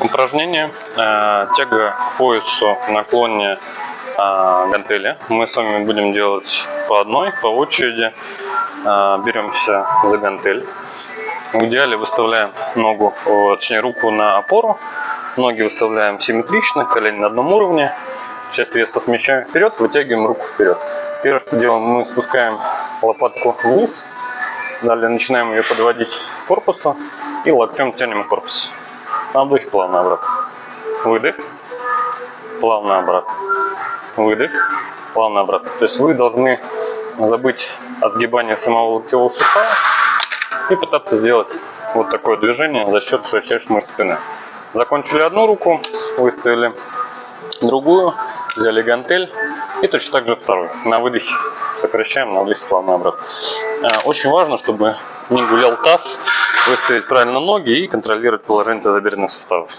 Упражнение тяга к поясу в наклоне гантели. Мы с вами будем делать по одной, по очереди. Беремся за гантель. В идеале выставляем ногу, точнее руку на опору. Ноги выставляем симметрично, колени на одном уровне. Часть веса смещаем вперед, вытягиваем руку вперед. Первое, что делаем, мы спускаем лопатку вниз. Далее начинаем ее подводить к корпусу и локтем тянем корпус. На вдохе плавно обратно. Выдох. Плавно обратно. Выдох. Плавно обратно. То есть вы должны забыть отгибание самого локтевого сустава и пытаться сделать вот такое движение за счет широчайших мышц спины. Закончили одну руку, выставили другую, взяли гантель и точно так же вторую. На выдохе сокращаем, на вдохе плавно обратно. Очень важно, чтобы не гулял таз, выставить правильно ноги и контролировать положение тазобедренных суставов.